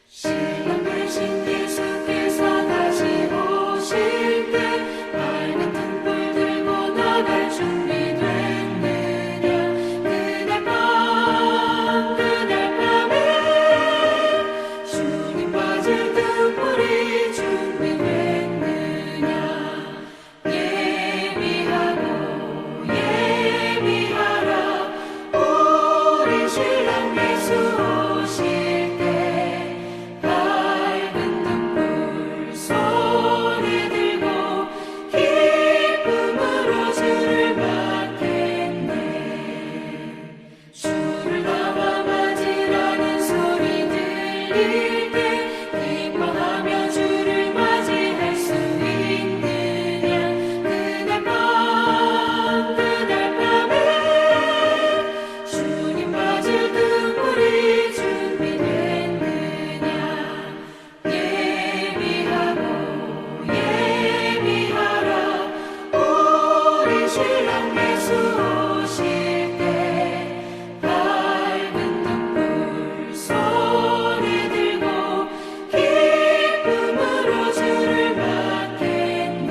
신랑 되신 예수께서 다시 오실 때 밝은 등불 들고 나갈 준비 됐느냐. 그날 밤에 주님 맞을 등불이 준비됐느냐. 예비하라. 우리 신랑 예수 오실 때 밝은 등불 손에 들고 기쁨으로 주를 맞겠네. 주를 담아 맞으라는 소리 들릴 때 기뻐하며 주를 맞이할 수 있느냐. 그날 밤에 주님 맞을 등불이 준비됐느냐. 예비하라. 우리 신랑 예수 오실 때 밝은 등불 손에 들고 기쁨으로 주를 맞겠네.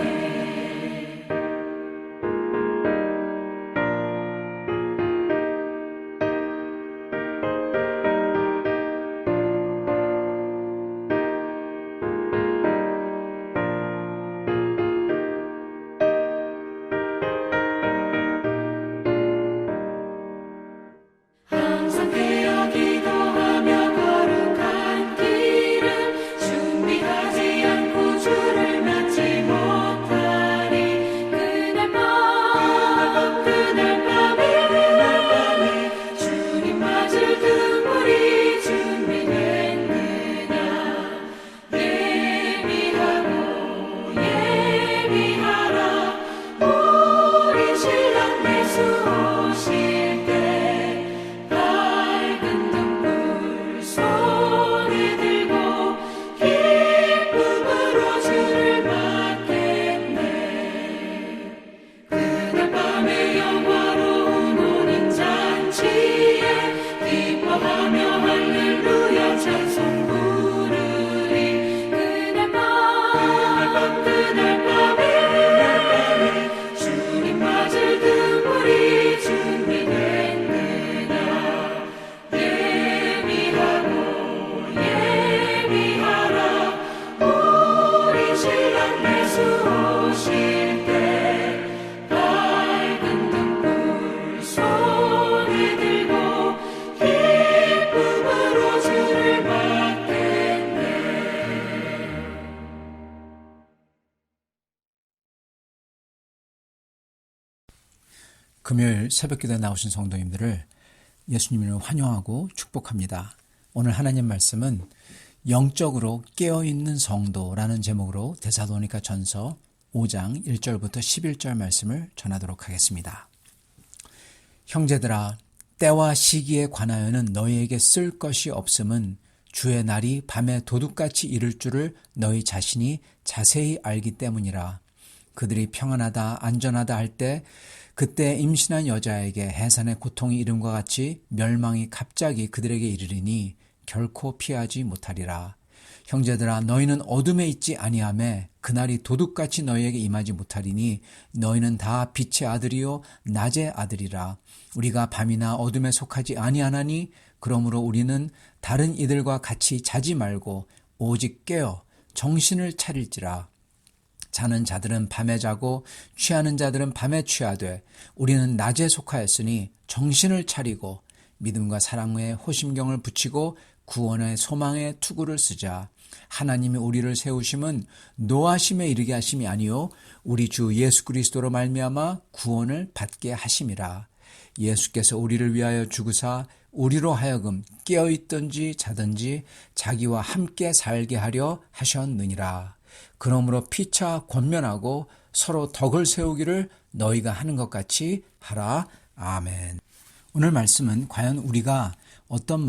항상 깨어 기도하며 거룩한 길을 준비하지 않고 주를 맞지 못하리. 그날 밤에 주님 맞을 등불이 준비됐느냐. 예비하라. 우리 신랑 예수 오실 때 밝은 등불 손에 들고 기쁨으로 주를 맞겠네. 그날 밤에 영화로운 혼인잔치에 기뻐하며 할렐루야 찬송 부르리. 그날 밤에 주님 맞을 등불이 준비됐느냐. 예비하라. 우리 신랑 예수 오실 때 밝은 등불 손에 들고 기쁨으로 주를 맞겠네. 금요일 새벽기도에 나오신 성도님들을 예수님을 환영하고 축복합니다. 오늘 하나님 말씀은 영적으로 깨어있는 성도라는 제목으로 데살로니가 전서 5장 1절부터 11절 말씀을 전하도록 하겠습니다. 형제들아, 때와 시기에 관하여는 너희에게 쓸 것이 없음은 주의 날이 밤에 도둑같이 이를 줄을 너희 자신이 자세히 알기 때문이라. 그들이 평안하다 안전하다 할 때 그때 임신한 여자에게 해산의 고통이 이름과 같이 멸망이 갑자기 그들에게 이르리니 결코 피하지 못하리라. 형제들아, 너희는 어둠에 있지 아니하매 그날이 도둑같이 너희에게 임하지 못하리니 너희는 다 빛의 아들이요 낮의 아들이라. 우리가 밤이나 어둠에 속하지 아니하나니 그러므로 우리는 다른 이들과 같이 자지 말고 오직 깨어 정신을 차릴지라. 자는 자들은 밤에 자고 취하는 자들은 밤에 취하되 우리는 낮에 속하였으니 정신을 차리고 믿음과 사랑에 호심경을 붙이고 구원의 소망의 투구를 쓰자. 하나님이 우리를 세우심은 노하심에 이르게 하심이 아니요 우리 주 예수 그리스도로 말미암아 구원을 받게 하심이라. 예수께서 우리를 위하여 죽으사 우리로 하여금 깨어있든지 자든지 자기와 함께 살게 하려 하셨느니라. 그러므로 피차 권면하고 서로 덕을 세우기를 너희가 하는 것 같이 하라. 아멘. 오늘 말씀은 과연 우리가 어떤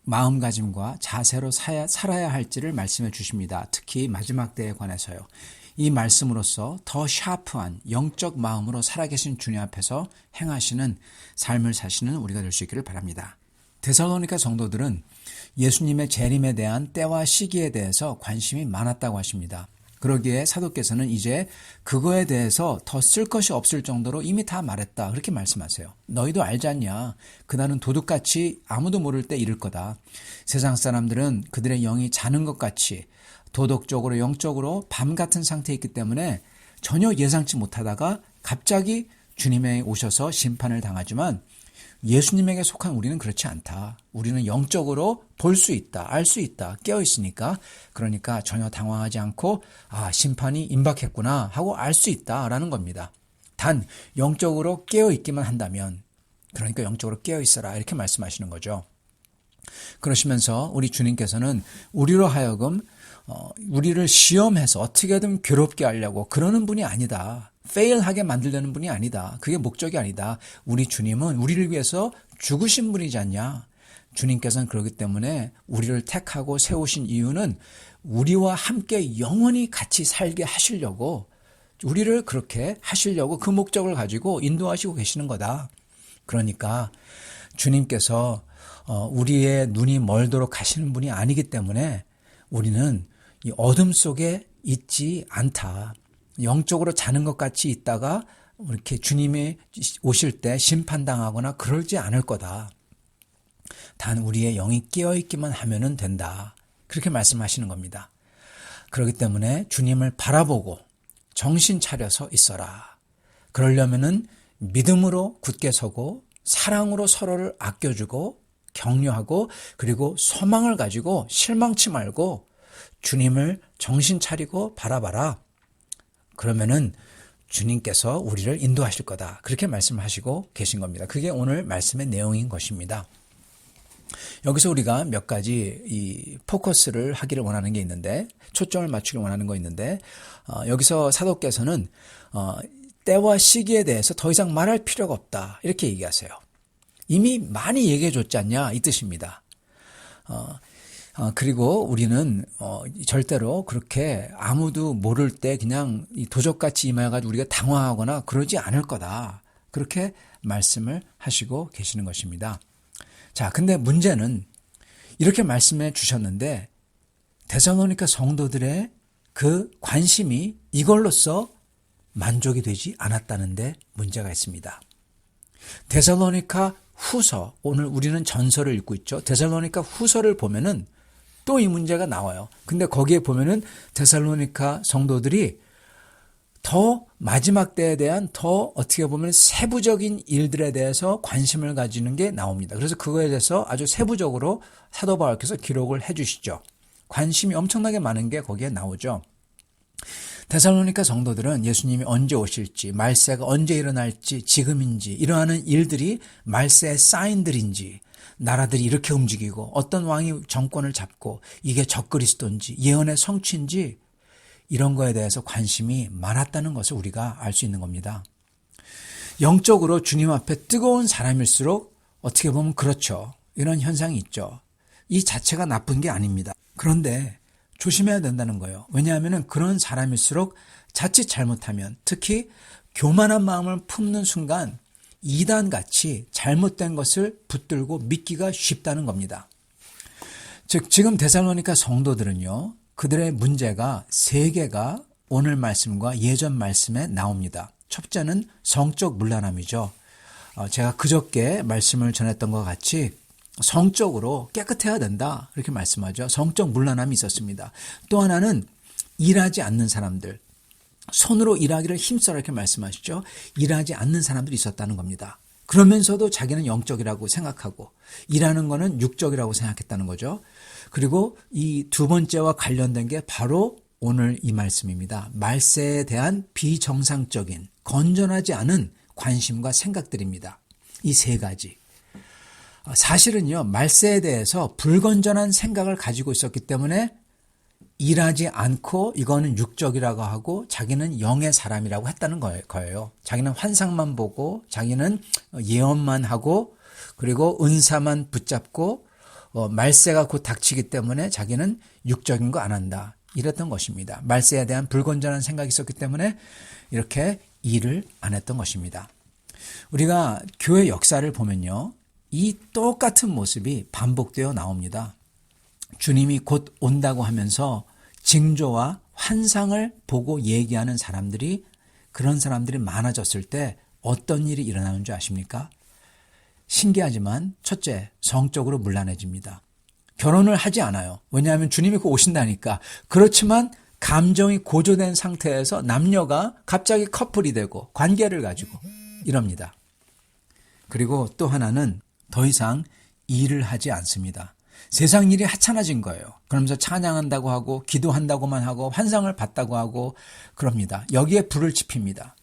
마음가짐과 자세로 살아야 할지를 말씀해 주십니다. 특히 마지막 때에 관해서요. 이 말씀으로써 더 샤프한 영적 마음으로 살아계신 주님 앞에서 행하시는 삶을 사시는 우리가 될 수 있기를 바랍니다. 데살로니가 성도들은 예수님의 재림에 대한 때와 시기에 대해서 관심이 많았다고 하십니다. 그러기에 사도께서는 이제 그거에 대해서 더 쓸 것이 없을 정도로 이미 다 말했다. 그렇게 말씀하세요. 너희도 알지 않냐? 그날은 도둑같이 아무도 모를 때 이를 거다. 세상 사람들은 그들의 영이 자는 것 같이 도덕적으로 영적으로 밤 같은 상태에 있기 때문에 전혀 예상치 못하다가 갑자기 주님에 오셔서 심판을 당하지만 예수님에게 속한 우리는 그렇지 않다. 우리는 영적으로 볼 수 있다, 알 수 있다, 깨어 있으니까 그러니까 전혀 당황하지 않고 심판이 임박했구나 하고 알 수 있다라는 겁니다. 단 영적으로 깨어 있기만 한다면 그러니까 영적으로 깨어 있어라 이렇게 말씀하시는 거죠. 그러시면서 우리 주님께서는 우리로 하여금 우리를 시험해서 어떻게든 괴롭게 하려고 그러는 분이 아니다. fail하게 만들려는 분이 아니다. 그게 목적이 아니다. 우리 주님은 우리를 위해서 죽으신 분이지 않냐. 주님께서는 그렇기 때문에 우리를 택하고 세우신 이유는 우리와 함께 영원히 같이 살게 하시려고 우리를 그렇게 하시려고 그 목적을 가지고 인도하시고 계시는 거다. 그러니까 주님께서 우리의 눈이 멀도록 하시는 분이 아니기 때문에 우리는 이 어둠 속에 있지 않다. 영적으로 자는 것 같이 있다가 이렇게 주님이 오실 때 심판당하거나 그러지 않을 거다. 단 우리의 영이 깨어있기만 하면 된다. 그렇게 말씀하시는 겁니다. 그렇기 때문에 주님을 바라보고 정신 차려서 있어라. 그러려면은 믿음으로 굳게 서고 사랑으로 서로를 아껴주고 격려하고 그리고 소망을 가지고 실망치 말고 주님을 정신 차리고 바라봐라. 그러면은 주님께서 우리를 인도하실 거다. 그렇게 말씀하시고 계신 겁니다. 그게 오늘 말씀의 내용인 것입니다. 여기서 우리가 몇 가지 이 포커스를 하기를 원하는 게 있는데 초점을 맞추기를 원하는 거 있는데 여기서 사도께서는 때와 시기에 대해서 더 이상 말할 필요가 없다. 이렇게 얘기하세요. 이미 많이 얘기해 줬지 않냐 이 뜻입니다. 그리고 우리는 절대로 그렇게 아무도 모를 때 그냥 도적같이 임해가지고 우리가 당황하거나 그러지 않을 거다. 그렇게 말씀을 하시고 계시는 것입니다. 자, 근데 문제는 이렇게 말씀해 주셨는데 데살로니가 성도들의 그 관심이 이걸로써 만족이 되지 않았다는데 문제가 있습니다. 데살로니가 후서, 오늘 우리는 전서를 읽고 있죠. 데살로니가 후서를 보면은 또 이 문제가 나와요. 근데 거기에 보면은 데살로니가 성도들이 더 마지막 때에 대한 더 어떻게 보면 세부적인 일들에 대해서 관심을 가지는 게 나옵니다. 그래서 그거에 대해서 아주 세부적으로 사도 바울께서 기록을 해 주시죠. 관심이 엄청나게 많은 게 거기에 나오죠. 데살로니가 성도들은 예수님이 언제 오실지, 말세가 언제 일어날지, 지금인지 이러한 일들이 말세의 사인들인지 나라들이 이렇게 움직이고 어떤 왕이 정권을 잡고 이게 적그리스도인지 예언의 성취인지 이런 거에 대해서 관심이 많았다는 것을 우리가 알 수 있는 겁니다. 영적으로 주님 앞에 뜨거운 사람일수록 어떻게 보면 그렇죠. 이런 현상이 있죠. 이 자체가 나쁜 게 아닙니다. 그런데 조심해야 된다는 거예요. 왜냐하면 그런 사람일수록 자칫 잘못하면 특히 교만한 마음을 품는 순간 이단같이 잘못된 것을 붙들고 믿기가 쉽다는 겁니다. 즉 지금 데살로니가 성도들은요. 그들의 문제가 세 개가 오늘 말씀과 예전 말씀에 나옵니다. 첫째는 성적 문란함이죠. 제가 그저께 말씀을 전했던 것 같이 성적으로 깨끗해야 된다 이렇게 말씀하죠. 성적 문란함이 있었습니다. 또 하나는 일하지 않는 사람들, 손으로 일하기를 힘써라 이렇게 말씀하시죠. 일하지 않는 사람들이 있었다는 겁니다. 그러면서도 자기는 영적이라고 생각하고 일하는 거는 육적이라고 생각했다는 거죠. 그리고 이 두 번째와 관련된 게 바로 오늘 이 말씀입니다. 말세에 대한 비정상적인 건전하지 않은 관심과 생각들입니다. 이 세 가지. 사실은요, 말세에 대해서 불건전한 생각을 가지고 있었기 때문에 일하지 않고 이거는 육적이라고 하고 자기는 영의 사람이라고 했다는 거예요. 자기는 환상만 보고 자기는 예언만 하고 그리고 은사만 붙잡고 말세가 곧 닥치기 때문에 자기는 육적인 거 안 한다. 이랬던 것입니다. 말세에 대한 불건전한 생각이 있었기 때문에 이렇게 일을 안 했던 것입니다. 우리가 교회 역사를 보면요. 이 똑같은 모습이 반복되어 나옵니다. 주님이 곧 온다고 하면서 징조와 환상을 보고 얘기하는 사람들이, 그런 사람들이 많아졌을 때 어떤 일이 일어나는 줄 아십니까? 신기하지만 첫째, 성적으로 문란해집니다. 결혼을 하지 않아요. 왜냐하면 주님이 곧 오신다니까. 그렇지만 감정이 고조된 상태에서 남녀가 갑자기 커플이 되고 관계를 가지고 이럽니다. 그리고 또 하나는 더 이상 일을 하지 않습니다. 세상 일이 하찮아진 거예요. 그러면서 찬양한다고 하고 기도한다고만 하고 환상을 봤다고 하고 그럽니다. 여기에 불을 지핍니다.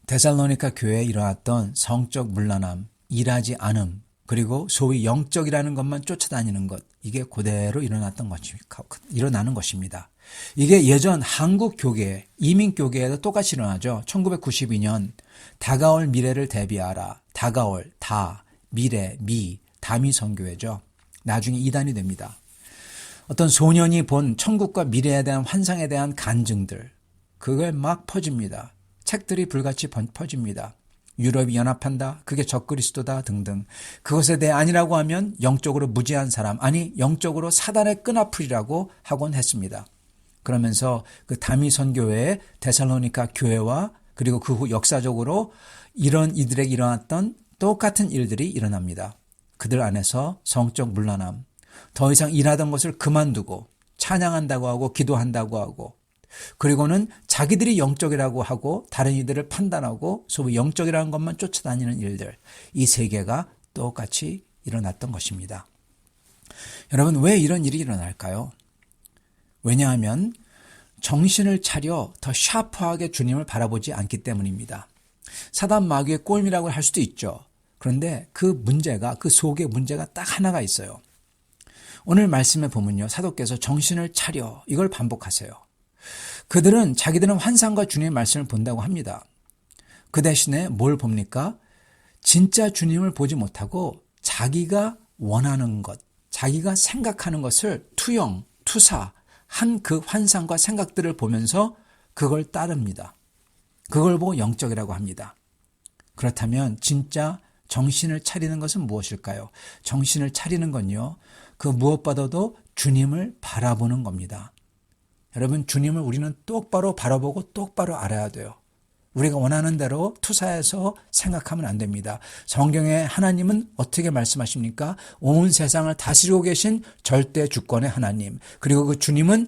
데살로니가 교회에 일어났던 성적 문란함, 일하지 않음, 그리고 소위 영적이라는 것만 쫓아다니는 것, 이게 그대로 일어나는 것입니다. 이게 예전 한국 교계, 이민 교계에도 똑같이 일어나죠. 1992년 다가올 미래를 대비하라. 다가올, 미래, 다미 선교회죠. 나중에 이단이 됩니다. 어떤 소년이 본 천국과 미래에 대한 환상에 대한 간증들, 그걸 막 퍼집니다. 책들이 불같이 퍼집니다. 유럽이 연합한다, 그게 적그리스도다 등등. 그것에 대해 아니라고 하면 영적으로 무지한 사람, 아니 영적으로 사단의 끈아풀이라고 하곤 했습니다. 그러면서 그 다미 선교회의 데살로니가 교회와 그리고 그 후 역사적으로 이런 이들에게 일어났던 똑같은 일들이 일어납니다. 그들 안에서 성적 문란함, 더 이상 일하던 것을 그만두고 찬양한다고 하고 기도한다고 하고, 그리고는 자기들이 영적이라고 하고 다른 이들을 판단하고 소위 영적이라는 것만 쫓아다니는 일들, 이 세계가 똑같이 일어났던 것입니다. 여러분, 왜 이런 일이 일어날까요? 왜냐하면 정신을 차려 더 샤프하게 주님을 바라보지 않기 때문입니다. 사단 마귀의 꼴미라고 할 수도 있죠. 그런데 그 문제가, 그 속에 문제가 딱 하나가 있어요. 오늘 말씀에 보면요, 사도께서 정신을 차려, 이걸 반복하세요. 자기들은 환상과 주님의 말씀을 본다고 합니다. 그 대신에 뭘 봅니까? 진짜 주님을 보지 못하고 자기가 원하는 것, 자기가 생각하는 것을 투사한 그 환상과 생각들을 보면서 그걸 따릅니다. 그걸 보고 영적이라고 합니다. 그렇다면 진짜 정신을 차리는 것은 무엇일까요? 정신을 차리는 건요, 그 무엇보다도 주님을 바라보는 겁니다. 여러분, 주님을 우리는 똑바로 바라보고 똑바로 알아야 돼요. 우리가 원하는 대로 투사해서 생각하면 안 됩니다. 성경에 하나님은 어떻게 말씀하십니까? 온 세상을 다스리고 계신 절대 주권의 하나님, 그리고 그 주님은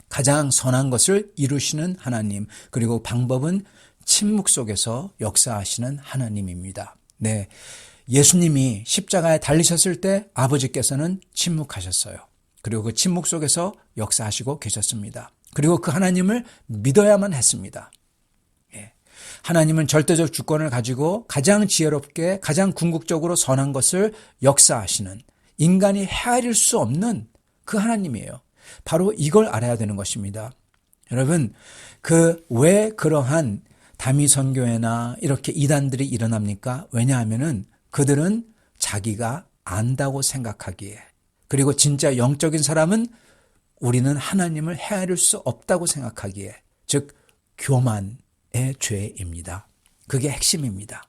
가장 선한 것을 이루시는 하나님, 그리고 방법은 침묵 속에서 역사하시는 하나님입니다. 네, 예수님이 십자가에 달리셨을 때 아버지께서는 침묵하셨어요. 그리고 그 침묵 속에서 역사하시고 계셨습니다. 그리고 그 하나님을 믿어야만 했습니다. 하나님은 절대적 주권을 가지고 가장 지혜롭게, 가장 궁극적으로 선한 것을 역사하시는, 인간이 헤아릴 수 없는 그 하나님이에요. 바로 이걸 알아야 되는 것입니다. 여러분, 왜 그러한 다미 선교회나 이렇게 이단들이 일어납니까? 왜냐하면은 그들은 자기가 안다고 생각하기에, 그리고 진짜 영적인 사람은 우리는 하나님을 헤아릴 수 없다고 생각하기에, 즉 교만의 죄입니다. 그게 핵심입니다.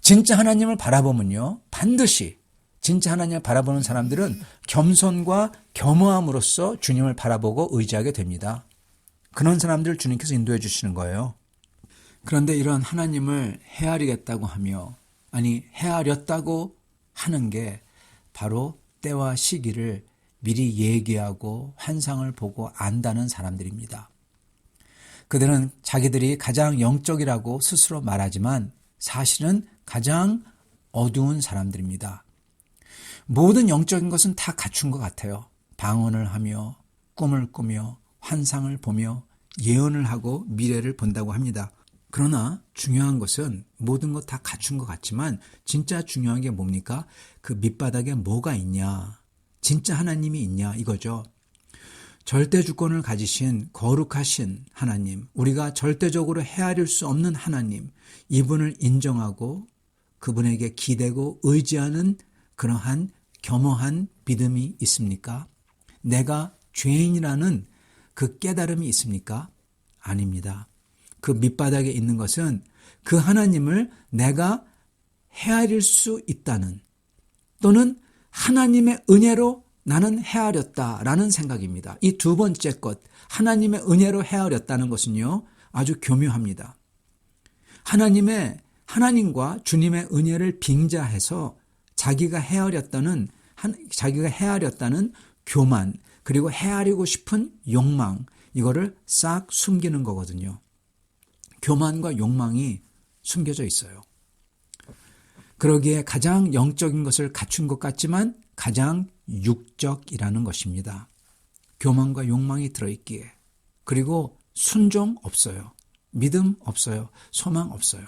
진짜 하나님을 바라보면요, 반드시 진짜 하나님을 바라보는 사람들은 겸손과 겸허함으로써 주님을 바라보고 의지하게 됩니다. 그런 사람들을 주님께서 인도해 주시는 거예요. 그런데 이런 하나님을 헤아리겠다고 하며, 아니 헤아렸다고 하는 게 바로 때와 시기를 미리 얘기하고 환상을 보고 안다는 사람들입니다. 그들은 자기들이 가장 영적이라고 스스로 말하지만 사실은 가장 어두운 사람들입니다. 모든 영적인 것은 다 갖춘 것 같아요. 방언을 하며 꿈을 꾸며 환상을 보며 예언을 하고 미래를 본다고 합니다. 그러나 중요한 것은 모든 것 다 갖춘 것 같지만 진짜 중요한 게 뭡니까? 그 밑바닥에 뭐가 있냐? 진짜 하나님이 있냐? 이거죠. 절대 주권을 가지신 거룩하신 하나님, 우리가 절대적으로 헤아릴 수 없는 하나님, 이분을 인정하고 그분에게 기대고 의지하는 그러한 겸허한 믿음이 있습니까? 내가 죄인이라는 그 깨달음이 있습니까? 아닙니다. 그 밑바닥에 있는 것은 그 하나님을 내가 헤아릴 수 있다는, 또는 하나님의 은혜로 나는 헤아렸다라는 생각입니다. 이 두 번째 것, 하나님의 은혜로 헤아렸다는 것은요, 아주 교묘합니다. 하나님과 주님의 은혜를 빙자해서 자기가 헤아렸다는 교만, 그리고 헤아리고 싶은 욕망, 이거를 싹 숨기는 거거든요. 교만과 욕망이 숨겨져 있어요. 그러기에 가장 영적인 것을 갖춘 것 같지만 가장 육적이라는 것입니다. 교만과 욕망이 들어있기에. 그리고 순종 없어요. 믿음 없어요. 소망 없어요.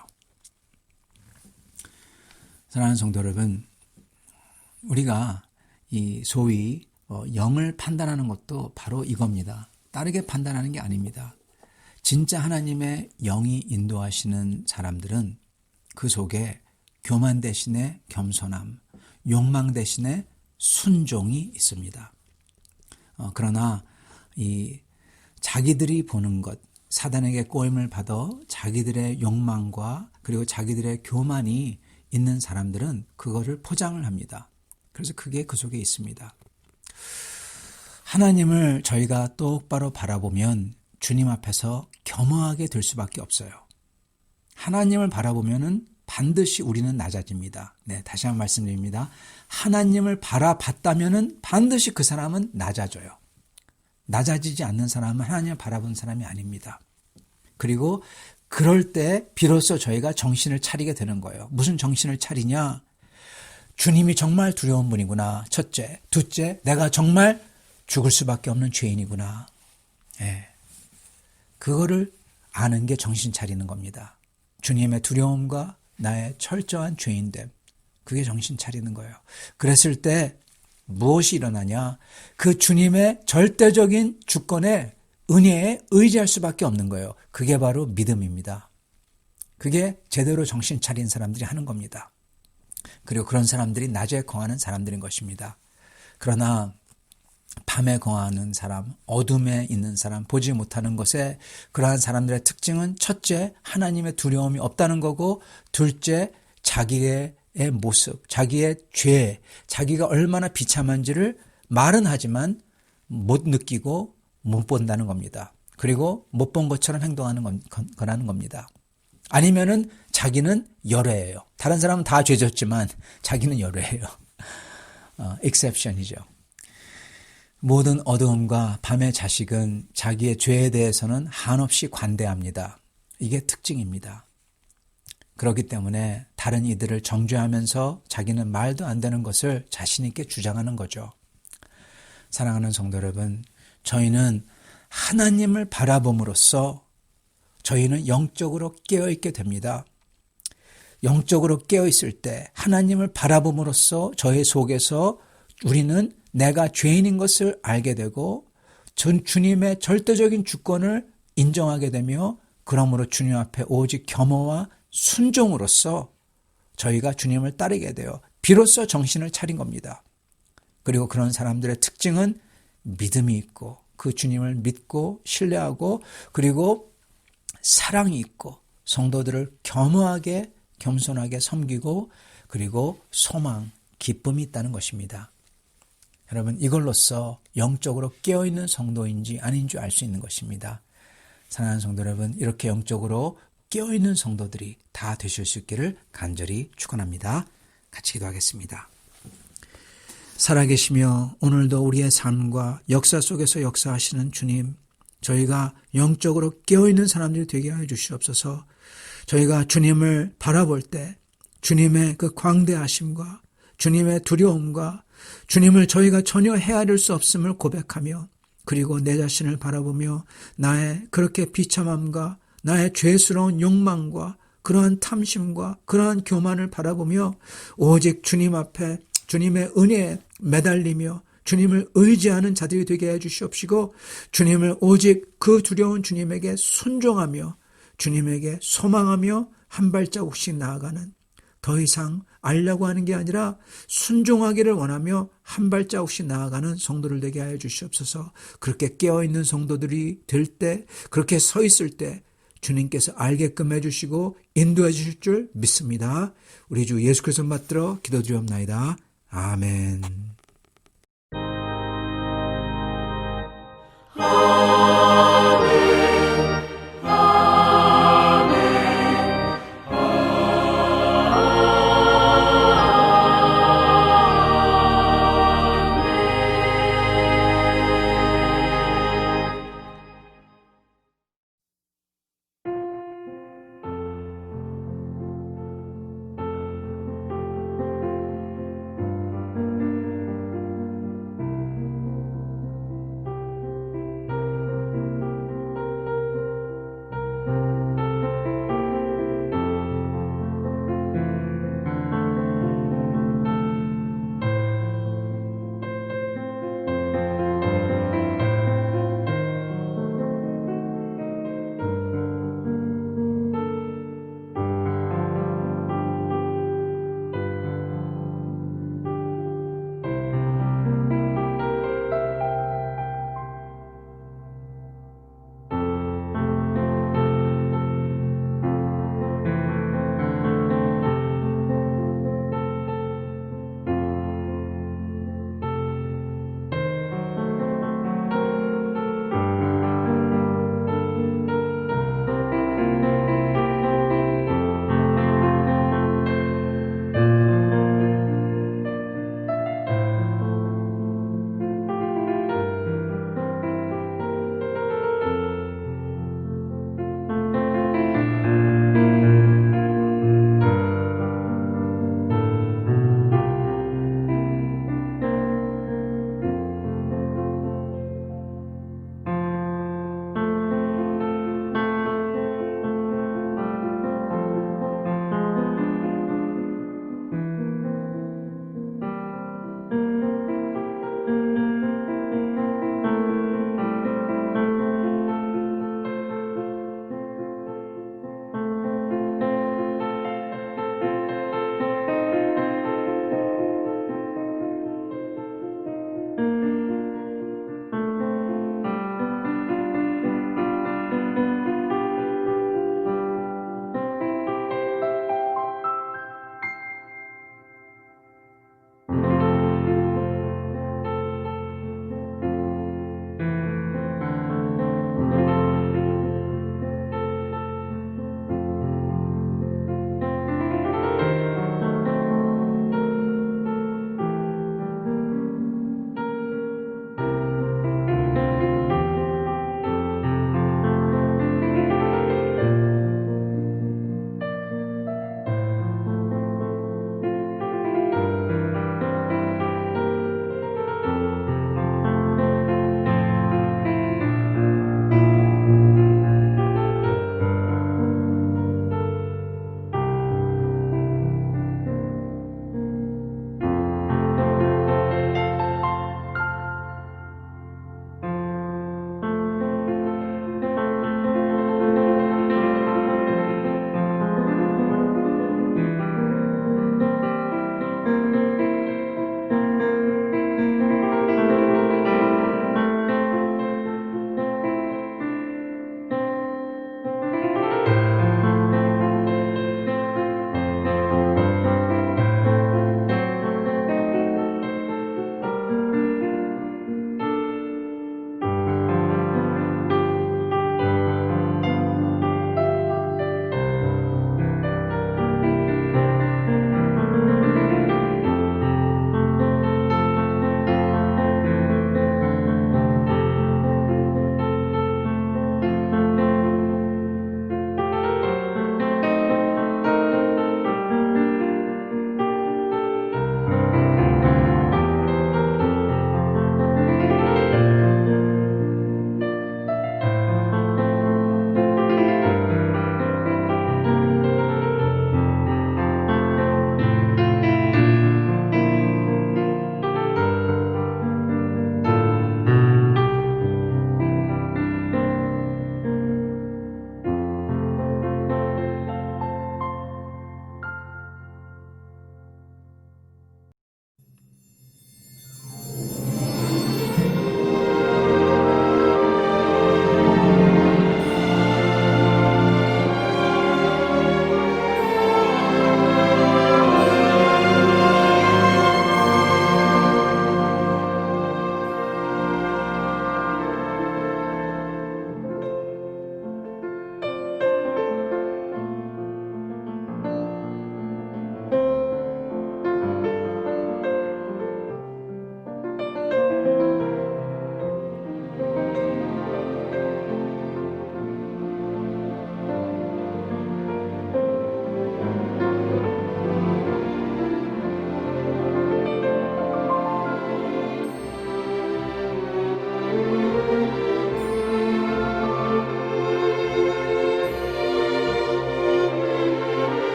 사랑하는 성도 여러분, 우리가 이 소위 영을 판단하는 것도 바로 이겁니다. 다르게 판단하는 게 아닙니다. 진짜 하나님의 영이 인도하시는 사람들은 그 속에 교만 대신에 겸손함, 욕망 대신에 순종이 있습니다. 그러나 이 자기들이 보는 것, 사단에게 꼬임을 받아 자기들의 욕망과 그리고 자기들의 교만이 있는 사람들은 그거를 포장을 합니다. 그래서 그게 그 속에 있습니다. 하나님을 저희가 똑바로 바라보면 주님 앞에서 겸허하게 될 수밖에 없어요. 하나님을 바라보면은 반드시 우리는 낮아집니다. 네, 다시 한번 말씀드립니다. 하나님을 바라봤다면은 반드시 그 사람은 낮아져요. 낮아지지 않는 사람은 하나님을 바라본 사람이 아닙니다. 그리고 그럴 때 비로소 저희가 정신을 차리게 되는 거예요. 무슨 정신을 차리냐? 주님이 정말 두려운 분이구나. 첫째. 둘째, 내가 정말 죽을 수밖에 없는 죄인이구나. 예. 그거를 아는 게 정신 차리는 겁니다. 주님의 두려움과 나의 철저한 죄인됨. 그게 정신 차리는 거예요. 그랬을 때 무엇이 일어나냐? 그 주님의 절대적인 주권에 은혜에 의지할 수밖에 없는 거예요. 그게 바로 믿음입니다. 그게 제대로 정신 차린 사람들이 하는 겁니다. 그리고 그런 사람들이 낮에 거하는 사람들인 것입니다. 그러나 밤에 거하는 사람, 어둠에 있는 사람, 보지 못하는 것에 그러한 사람들의 특징은 첫째, 하나님의 두려움이 없다는 거고, 둘째, 자기의 모습, 자기의 죄, 자기가 얼마나 비참한지를 말은 하지만 못 느끼고 못 본다는 겁니다. 그리고 못 본 것처럼 행동하는 거라는 겁니다. 아니면은 자기는 열애예요. 다른 사람은 다 죄졌지만 자기는 열애예요. exception이죠. 모든 어두움과 밤의 자식은 자기의 죄에 대해서는 한없이 관대합니다. 이게 특징입니다. 그렇기 때문에 다른 이들을 정죄하면서 자기는 말도 안 되는 것을 자신 있게 주장하는 거죠. 사랑하는 성도 여러분, 저희는 하나님을 바라봄으로써 저희는 영적으로 깨어있게 됩니다. 영적으로 깨어있을 때 하나님을 바라봄으로써 저희 속에서 우리는 내가 죄인인 것을 알게 되고 주님의 절대적인 주권을 인정하게 되며 그러므로 주님 앞에 오직 겸허와 순종으로써 저희가 주님을 따르게 돼요. 비로소 정신을 차린 겁니다. 그리고 그런 사람들의 특징은 믿음이 있고 그 주님을 믿고 신뢰하고 그리고 사랑이 있고 성도들을 겸허하게 겸손하게 섬기고 그리고 소망, 기쁨이 있다는 것입니다. 여러분, 이걸로써 영적으로 깨어있는 성도인지 아닌지 알 수 있는 것입니다. 사랑하는 성도 여러분, 이렇게 영적으로 깨어있는 성도들이 다 되실 수 있기를 간절히 축원합니다. 같이 기도하겠습니다. 살아계시며 오늘도 우리의 삶과 역사 속에서 역사하시는 주님, 저희가 영적으로 깨어있는 사람들이 되게 하여 주시옵소서. 저희가 주님을 바라볼 때 주님의 그 광대하심과 주님의 두려움과 주님을 저희가 전혀 헤아릴 수 없음을 고백하며 그리고 내 자신을 바라보며 나의 그렇게 비참함과 나의 죄스러운 욕망과 그러한 탐심과 그러한 교만을 바라보며 오직 주님 앞에 주님의 은혜에 매달리며 주님을 의지하는 자들이 되게 해주시옵시고 주님을 오직 그 두려운 주님에게 순종하며 주님에게 소망하며 한 발자국씩 나아가는 더 이상 알려고 하는 게 아니라 순종하기를 원하며 한 발자국씩 나아가는 성도를 되게 하여 주시옵소서. 그렇게 깨어있는 성도들이 될 때 그렇게 서 있을 때 주님께서 알게끔 해주시고 인도해 주실 줄 믿습니다. 우리 주 예수 그리스도 받들어 기도드리옵나이다. 아멘.